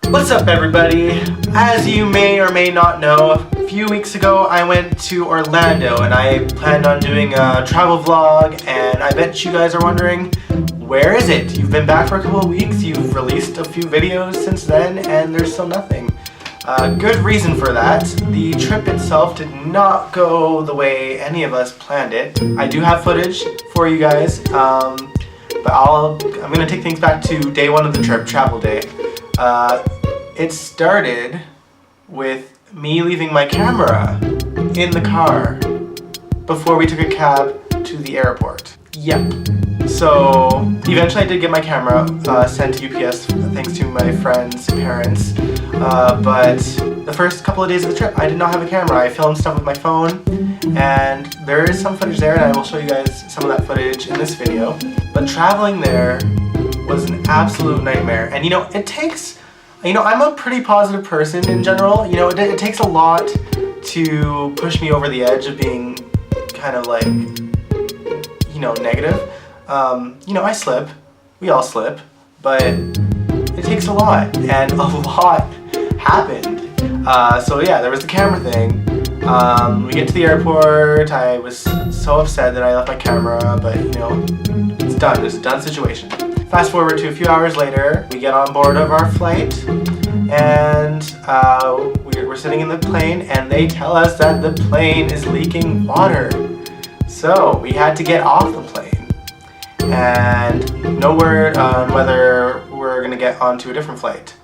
What's up, everybody? As you may or may not know, a few weeks ago I went to Orlando and I planned on doing a travel vlog, and I bet you guys are wondering, where is it? You've been back for a couple of weeks, you've released a few videos since then, and there's still nothing. Good reason for that. The trip itself did not go the way any of us planned it. I do have footage for you guys, but I'm gonna take things back to day one of the trip, travel day. It started with me leaving my camera in the car before we took a cab to the airport. Yep. So eventually I did get my camera sent to UPS thanks to my friend's parents. But the first couple of days of the trip I did not have a camera. I filmed stuff with my phone, and there is some footage there, and I will show you guys some of that footage in this video. But traveling there was an absolute nightmare. And I'm a pretty positive person in general. It takes a lot to push me over the edge of being kind of like, negative. I slip. We all slip. But it takes a lot. And a lot happened. So yeah, there was the camera thing. We get to the airport. I was so upset that I left my camera, but it's done. It's a done situation. Fast forward to a few hours later, we get on board of our flight, and we're sitting in the plane, and they tell us that the plane is leaking water. So we had to get off the plane, and no word on whether we're gonna get onto a different flight.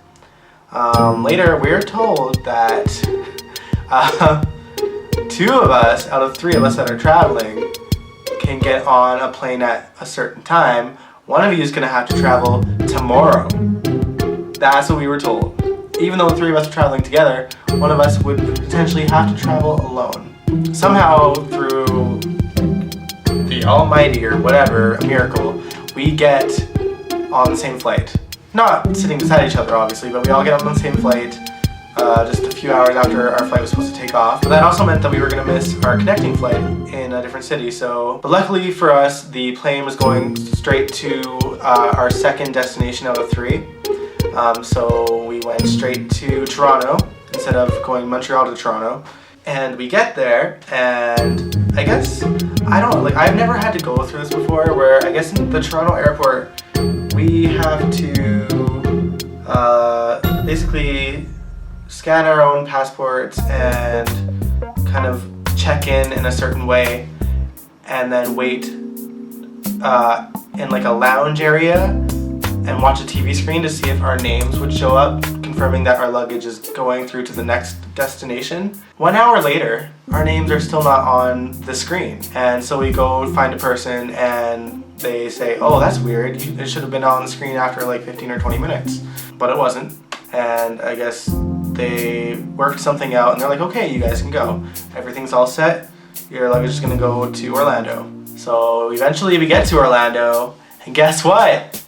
Later, we're told that two of us out of three of us that are traveling can get on a plane at a certain time. One of you is going to have to travel tomorrow. That's what we were told. Even though the three of us are traveling together, one of us would potentially have to travel alone. Somehow, through the almighty or whatever, a miracle, we get on the same flight. Not sitting beside each other, obviously, but we all get on the same flight just a few hours after our flight was supposed to take off. But that also meant that we were going to miss our connecting flight in a different city. But luckily for us, the plane was going straight to our second destination out of three. So we went straight to Toronto instead of going Montreal to Toronto. And we get there, and I guess, I've never had to go through this before, where I guess in the Toronto airport, we have to basically scan our own passports and kind of check in a certain way, and then wait in like a lounge area and watch a TV screen to see if our names would show up, confirming that our luggage is going through to the next destination. 1 hour later, our names are still not on the screen, and so we go find a person and they say, oh, that's weird, it should have been on the screen after like 15 or 20 minutes, but it wasn't. And I guess they worked something out, and they're like, okay, you guys can go. Everything's all set. Your luggage is gonna go to Orlando. So eventually we get to Orlando, and guess what?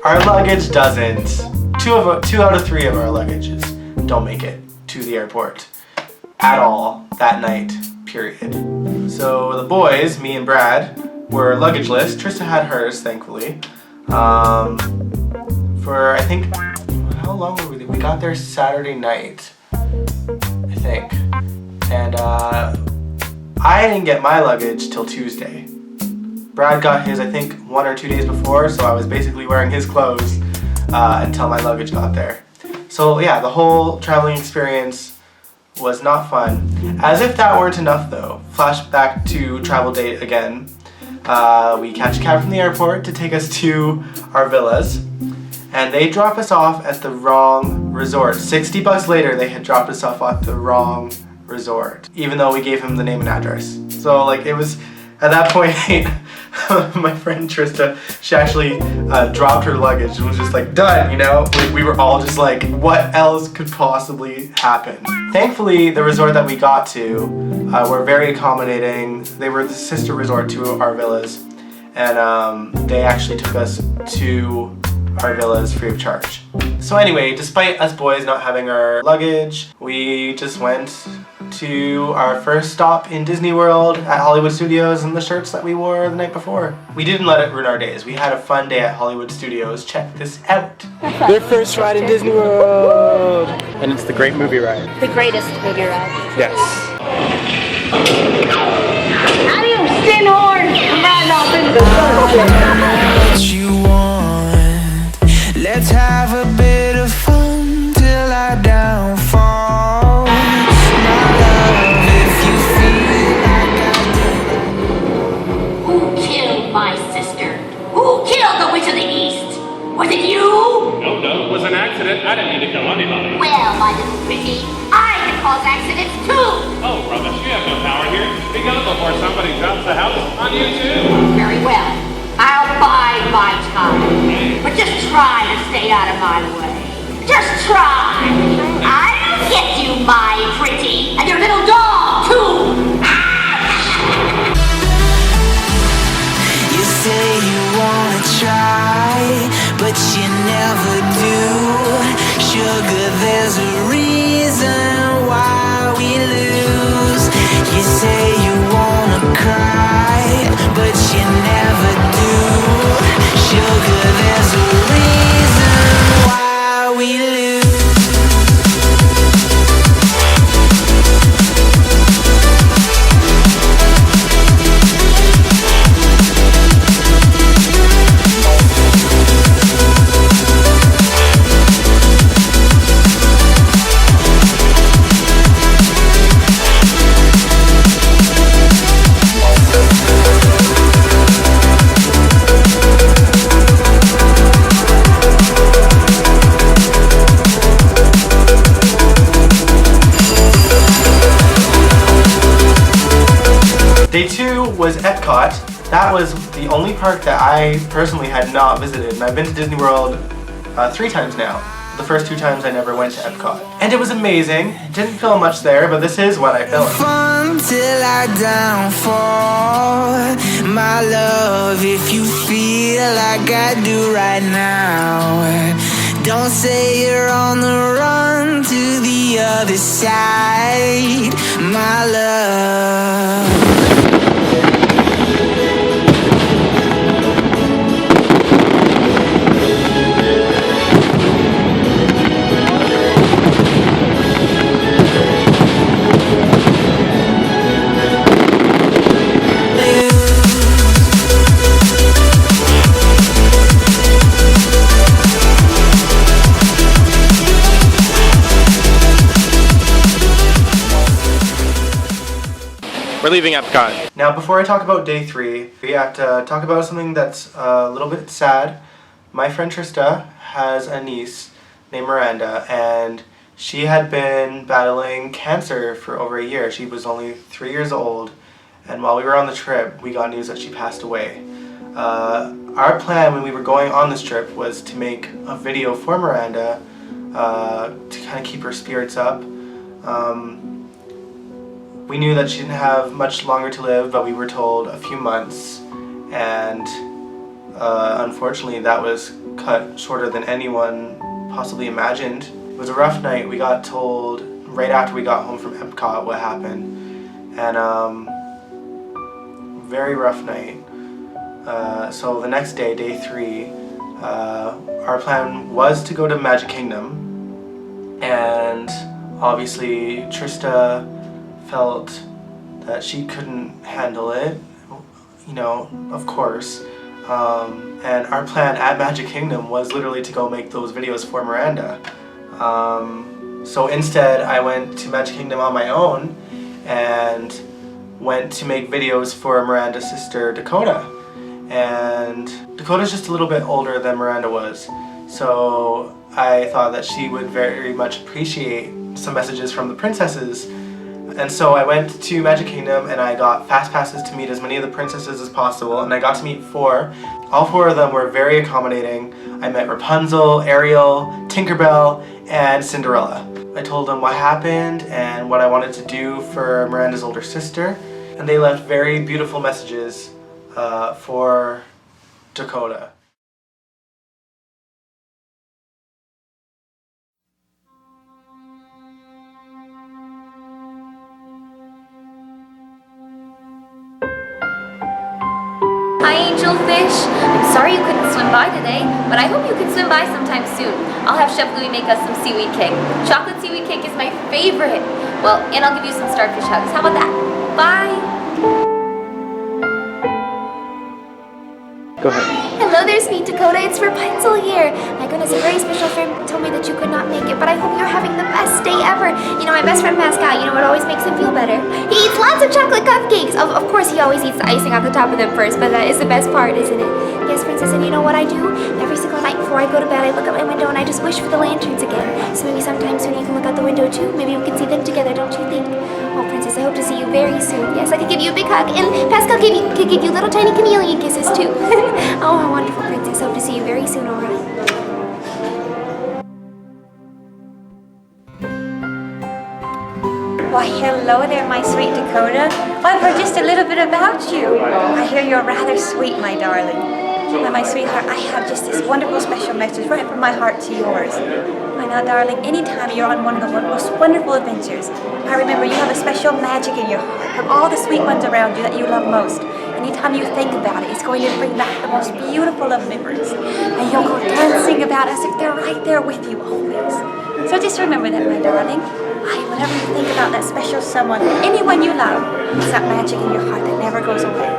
Our luggage doesn't. Two out of three of our luggages don't make it to the airport at all that night, period. So the boys, me and Brad, were luggageless. Trista had hers, thankfully. For I think, how long were we there? We got there Saturday night, I think. And I didn't get my luggage till Tuesday. Brad got his, I think, 1 or 2 days before, so I was basically wearing his clothes until my luggage got there. So yeah, the whole traveling experience was not fun. As if that weren't enough though, flashback to travel date again. We catch a cab from the airport to take us to our villas, and they drop us off at the wrong resort. $60 later, they had dropped us off at the wrong resort, even though we gave him the name and address. So it was, at that point, my friend Trista, she actually dropped her luggage and was just like, done, We were all just like, what else could possibly happen? Thankfully, the resort that we got to were very accommodating. They were the sister resort to our villas, and they actually took us to our villas free of charge. So anyway, despite us boys not having our luggage, we just went to our first stop in Disney World at Hollywood Studios in the shirts that we wore the night before. We didn't let it ruin our days. We had a fun day at Hollywood Studios. Check this out. Their first ride in Disney World! And it's the great movie ride. The greatest movie ride. Yes. Adios, tin horn! I'm riding off into the What you want? Let's have a bit of fun till I downfall. My love, if you feel like I do. Who killed my sister? Who killed the Witch of the East? Was it you? No, it was an accident. I didn't mean to kill anybody. Well, my little pretty, I can cause accidents too. Oh, rubbish. You have no power here. Speak up before somebody drops the house on you, too. Very well. I'll bide my time. But just try to stay out of my way. Just try. I'll get you, my pretty, and your little dog, too. You say you wanna try, but you never do. Sugar, there's a reason why we lose. You say you wanna cry, but you never do. Sugar, there's a reason why we lose. Day 2 was Epcot. That was the only park that I personally had not visited, and I've been to Disney World 3 times now. The first 2 times I never went to Epcot. And it was amazing. Didn't film much there, but this is what I filmed. Fun till I downfall. My love, if you feel like I do right now, don't say you're on the run to the other side, my love. We're leaving Epcot. Now, before I talk about day 3, we have to talk about something that's a little bit sad. My friend Trista has a niece named Miranda, and she had been battling cancer for over a year. She was only 3 years old, and while we were on the trip, we got news that she passed away. Our plan when we were going on this trip was to make a video for Miranda to kind of keep her spirits up. We knew that she didn't have much longer to live, but we were told a few months, and unfortunately that was cut shorter than anyone possibly imagined. It was a rough night. We got told right after we got home from Epcot what happened, and very rough night. So the next day, day 3, our plan was to go to Magic Kingdom, and obviously Trista felt that she couldn't handle it, you know, of course. And our plan at Magic Kingdom was literally to go make those videos for Miranda. So instead, I went to Magic Kingdom on my own and went to make videos for Miranda's sister, Dakota. And Dakota's just a little bit older than Miranda was, so I thought that she would very much appreciate some messages from the princesses. And so I went to Magic Kingdom and I got fast passes to meet as many of the princesses as possible, and I got to meet 4. All 4 of them were very accommodating. I met Rapunzel, Ariel, Tinkerbell, and Cinderella. I told them what happened and what I wanted to do for Miranda's older sister, and they left very beautiful messages for Dakota. sorry you couldn't swim by today, but I hope you can swim by sometime soon. I'll have Chef Louis make us some seaweed cake. Chocolate seaweed cake is my favorite. Well, and I'll give you some starfish hugs. How about that? Bye. Go ahead. Hello there, sweet Dakota. It's Rapunzel here. My goodness, a very special friend told me that you could not make it, but I hope you're having the best day ever. You know, my best friend Pascal, you know what always makes him feel better? He eats lots of chocolate cupcakes. Of course, he always eats the icing off the top of them first, but that is the best part, isn't it? Yes, Princess, and you know what I do? Every single night before I go to bed, I look out my window and I just wish for the lanterns again. So maybe sometime soon you can look out the window too. Maybe we can see them together, don't you think? Oh, Princess, I hope to see you very soon. Yes, I could give you a big hug, and Pascal could give you little tiny chameleon kisses too. Oh, how wonderful, Princess. Hope to see you very soon, alright? Why, hello there, my sweet Dakota. I've heard just a little bit about you. I hear you're rather sweet, my darling. Why, my sweetheart, I have just this wonderful special message right from my heart to yours. I know, darling, anytime you're on one of the most wonderful adventures, I remember you have a special magic in your heart from all the sweet ones around you that you love most. Anytime you think about it, it's going to bring back the most beautiful of memories. And you'll go dancing about as if they're right there with you always. So just remember that, my darling. Whenever you think about that special someone, anyone you love, it's that magic in your heart that never goes away.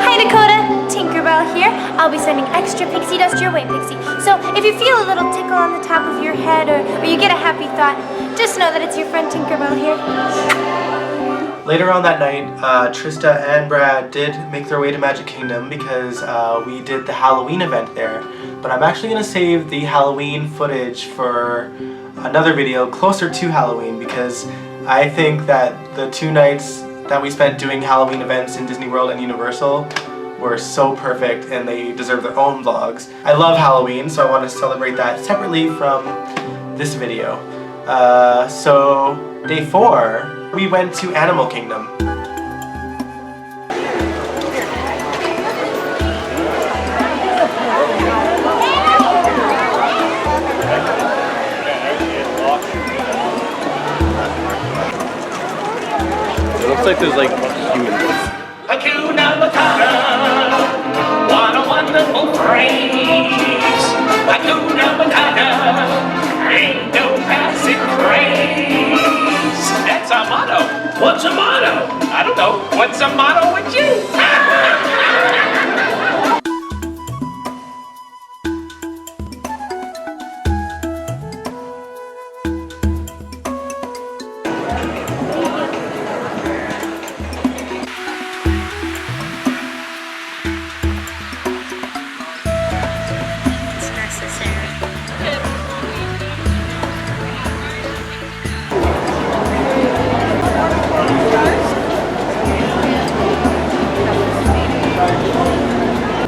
Hi Dakota, Tinkerbell here. I'll be sending extra pixie dust your way, Pixie. So if you feel a little tickle on the top of your head or you get a happy thought, just know that it's your friend Tinkerbell here. Later on that night, Trista and Brad did make their way to Magic Kingdom because we did the Halloween event there. But I'm actually going to save the Halloween footage for another video closer to Halloween because I think that the 2 nights that we spent doing Halloween events in Disney World and Universal were so perfect and they deserve their own vlogs. I love Halloween, so I want to celebrate that separately from this video. So day 4, we went to Animal Kingdom. It looks like there's like humans. Hakuna Matata, what a wonderful phrase. Hakuna Matata, ain't no passing craze. That's our motto. What's a motto? I don't know. What's a motto with you?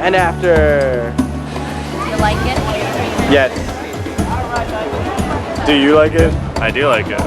And after. You like it? Yes. Do you like it? I do like it.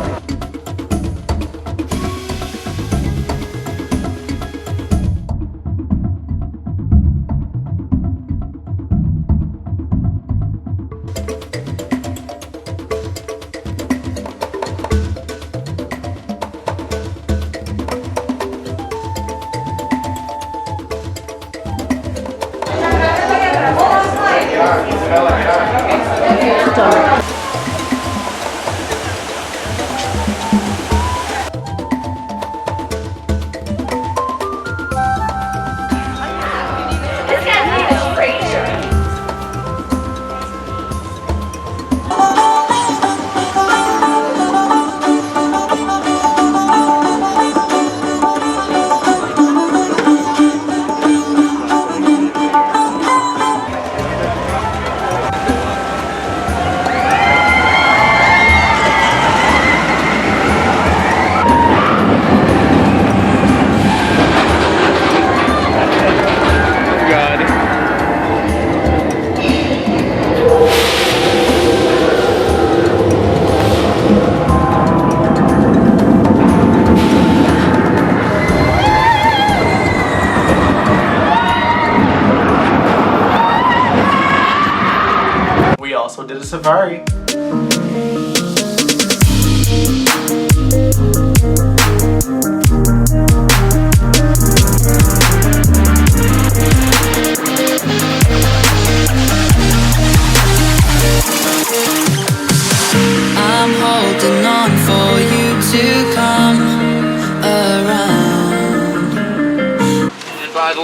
We also did a safari.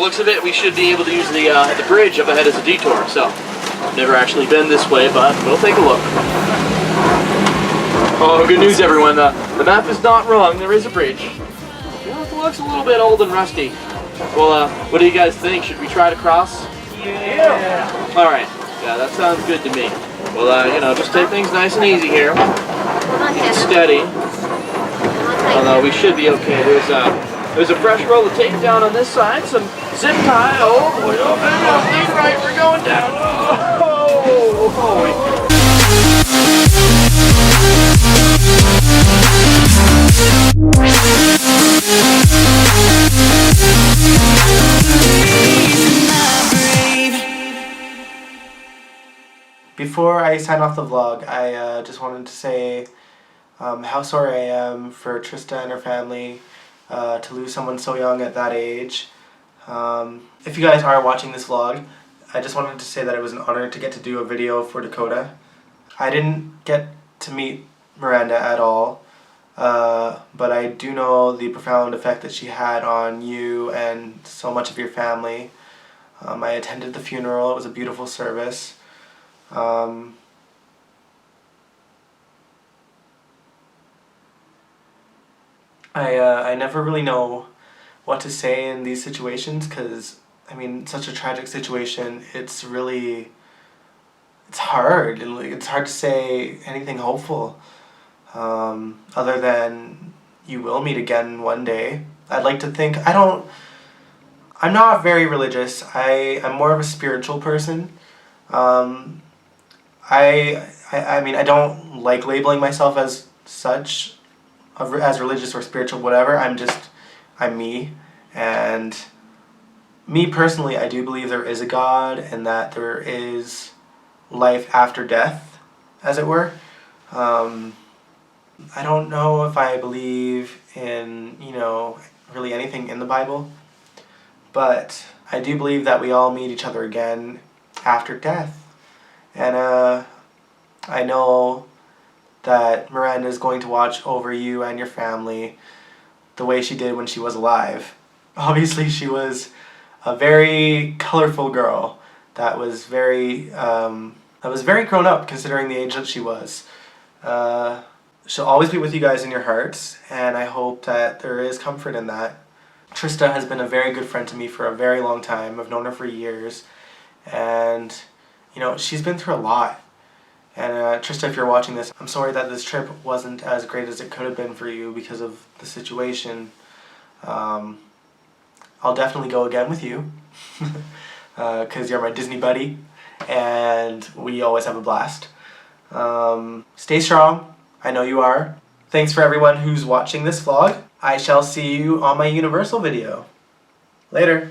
looks of it, we should be able to use the bridge up ahead as a detour. So, never actually been this way, but we'll take a look. Oh, good news, everyone. The map is not wrong. There is a bridge. It looks a little bit old and rusty. Well, what do you guys think? Should we try to cross? Yeah. All right. Yeah, that sounds good to me. Well, you know, just take things nice and easy here. Steady. Although we should be okay. There's a fresh roll of tape down on this side. Some zip tie. Oh boy. Oh, baby, right. We're going down. Oh. Before I sign off the vlog, I just wanted to say how sorry I am for Trista and her family to lose someone so young at that age. If you guys are watching this vlog, I just wanted to say that it was an honor to get to do a video for Dakota. I didn't get to meet Miranda at all, but I do know the profound effect that she had on you and so much of your family. I attended the funeral. It was a beautiful service. I never really know what to say in these situations because, I mean, such a tragic situation, it's hard. It's hard to say anything hopeful other than you will meet again one day. I'd like to think, I'm not very religious. I'm more of a spiritual person. I mean, I don't like labeling myself as such, as religious or spiritual, whatever. I'm me. And me personally, I do believe there is a God and that there is life after death, as it were. I don't know if I believe in, you know, really anything in the Bible, but I do believe that we all meet each other again after death. And I know that Miranda is going to watch over you and your family the way she did when she was alive. Obviously, she was a very colorful girl that was very grown up considering the age that she was. She'll always be with you guys in your hearts, and I hope that there is comfort in that. Trista has been a very good friend to me for a very long time. I've known her for years, and you know, she's been through a lot. And Trista, if you're watching this, I'm sorry that this trip wasn't as great as it could have been for you because of the situation. I'll definitely go again with you because you're my Disney buddy and we always have a blast. Stay strong. I know you are. Thanks for everyone who's watching this vlog. I shall see you on my Universal video. Later.